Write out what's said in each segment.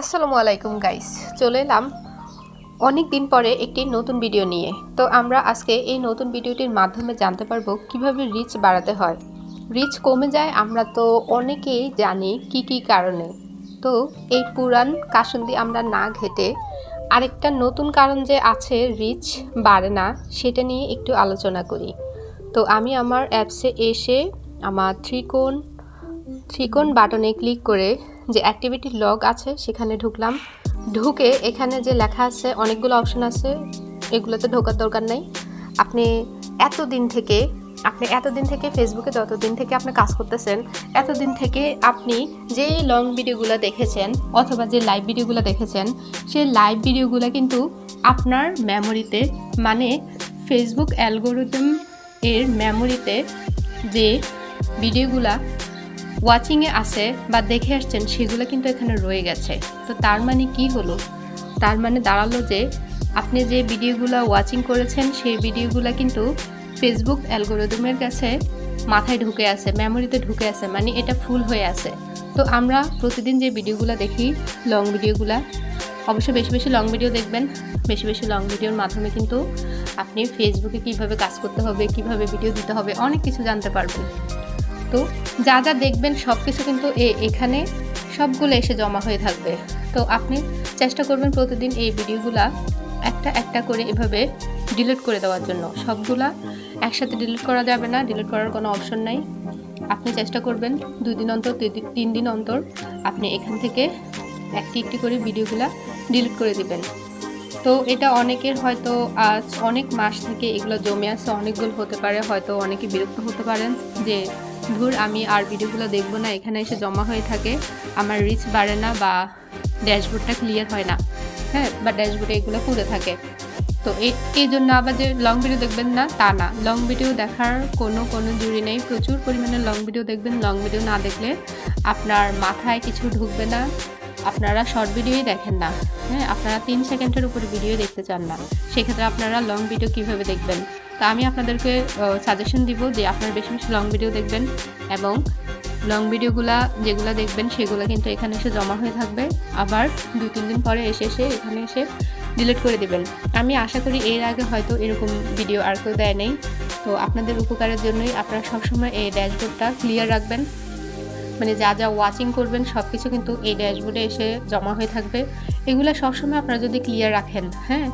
আসসালামু আলাইকুম গাইস, চলে এলাম অনেক দিন পরে একটি নতুন ভিডিও নিয়ে। তো আমরা আজকে এই নতুন ভিডিওটির মাধ্যমে জানতে পারবো কিভাবে রিচ বাড়াতে হয়। রিচ কমে যায় আমরা তো অনেকেই জানি কি কারণে। তো এই পুরান কাসুন্দি আমরা না ঘেটে আরেকটা নতুন কারণ যে আছে রিচ বাড়ে না, সেটা নিয়ে একটু আলোচনা করি। তো আমি আমার অ্যাপসে এসে আমার থ্রিকোণ বাটনে ক্লিক করে যে অ্যাক্টিভিটি লগ আছে সেখানে ঢুকলাম। ঢুকে এখানে যে লেখা আছে অনেকগুলো অপশন আছে, এগুলোতে ঢোকার দরকার নেই। আপনি এতদিন থেকে ফেসবুকে যতদিন থেকে আপনি কাজ করতেছেন, এতদিন থেকে আপনি যে লং ভিডিওগুলো দেখেছেন অথবা যে লাইভ ভিডিওগুলো দেখেছেন, সেই লাইভ ভিডিওগুলো কিন্তু আপনার মেমোরিতে, মানে ফেসবুক অ্যালগোরিদম এর মেমোরিতে যে ভিডিওগুলা ওয়াচিংয়ে আছে বা দেখে আসছেন সেগুলো কিন্তু এখানে রয়ে গেছে। তো তার মানে কি হলো? তার মানে দাঁড়ালো যে আপনি যে ভিডিওগুলো ওয়াচিং করেছেন সেই ভিডিওগুলো কিন্তু ফেসবুক অ্যালগোরিদমের কাছে মাথায় ঢুকে আছে, মেমোরিতে ঢুকে আছে, মানে এটা ফুল হয়ে আছে। তো আমরা প্রতিদিন যে ভিডিওগুলো দেখি, লং ভিডিওগুলো, অবশ্যই বেশি বেশি লং ভিডিও দেখবেন। বেশি বেশি লং ভিডিওর মাধ্যমে কিন্তু আপনি ফেসবুকে কিভাবে কাজ করতে হবে, কিভাবে ভিডিও দিতে হবে, অনেক কিছু জানতে পারবেন। তো যা যা দেখবেন সব কিছু কিন্তু এখানে সবগুলো এসে জমা হয়ে থাকবে। তো আপনি চেষ্টা করবেন প্রতিদিন এই ভিডিওগুলা একটা একটা করে এভাবে ডিলিট করে দেওয়ার জন্য। সবগুলা একসাথে ডিলিট করা যাবে না, ডিলিট করার কোনো অপশন নাই। আপনি চেষ্টা করবেন 2 দিন অন্তর, 3 দিন অন্তর আপনি এখান থেকে একটি একটি করে ভিডিওগুলা ডিলিট করে দিবেন। তো এটা অনেকের হয়তো আজ অনেক মাস থেকে এগুলো জমে আছে, অনেকগুলো হতে পারে, হয়তো অনেকে বিরক্ত হতে পারেন যে ধুর আমি আর ভিডিওগুলো দেখবো না, এখানে এসে জমা হয়ে থাকে, আমার রিচ বাড়ে না বা ড্যাশবোর্ডটা ক্লিয়ার হয় না, হ্যাঁ, বা ড্যাশবোর্ডে এগুলো পুড়ে থাকে। তো এই জন্য আবার যে লং ভিডিও দেখবেন না তা না, লং ভিডিও দেখার কোনো জুড়ি নেই। প্রচুর পরিমাণে লং ভিডিও দেখবেন। লং ভিডিও না দেখলে আপনার মাথায় কিছু ঢুকবে না। আপনারা শর্ট ভিডিওই দেখেন না, হ্যাঁ, আপনারা 3 সেকেন্ডের উপরে ভিডিও দেখতে চান না, সেক্ষেত্রে আপনারা লং ভিডিও কিভাবে দেখবেন? তা আমি আপনাদেরকে সাজেশন দিব যে আপনারা বেশি বেশি লং ভিডিও দেখবেন, এবং লং ভিডিওগুলা যেগুলো দেখবেন সেগুলো কিন্তু এখানে এসে জমা হয়ে থাকবে। আবার 2-3 দিন পরে এসে এখানে এসে ডিলিট করে দিবেন। আমি আশা করি এর আগে হয়তো এরকম ভিডিও আর কেউ দেয় নেই। তো আপনাদের উপকারের জন্যই আপনারা সবসময় এই ড্যাশবোর্ডটা ক্লিয়ার রাখবেন, মানে যা যা ওয়াচিং করবেন সব কিছু কিন্তু এই ড্যাশবোর্ডে এসে জমা হয়ে থাকবে। এগুলো সবসময় আপনারা যদি ক্লিয়ার রাখেন, হ্যাঁ,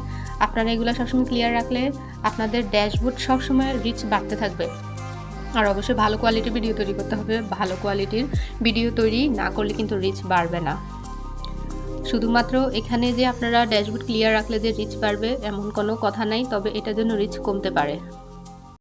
আপনারা এগুলো সবসময় ক্লিয়ার রাখলে আপনাদের ড্যাশবোর্ড সবসময় রিচ বাড়তে থাকবে। আর অবশ্যই ভালো কোয়ালিটির ভিডিও তৈরি করতে হবে। ভালো কোয়ালিটির ভিডিও তৈরি না করলে কিন্তু রিচ বাড়বে না। শুধুমাত্র এখানে যে আপনারা ড্যাশবোর্ড ক্লিয়ার রাখলে যে রিচ বাড়বে এমন কোনো কথা নাই, তবে এটার জন্য রিচ কমতে পারে।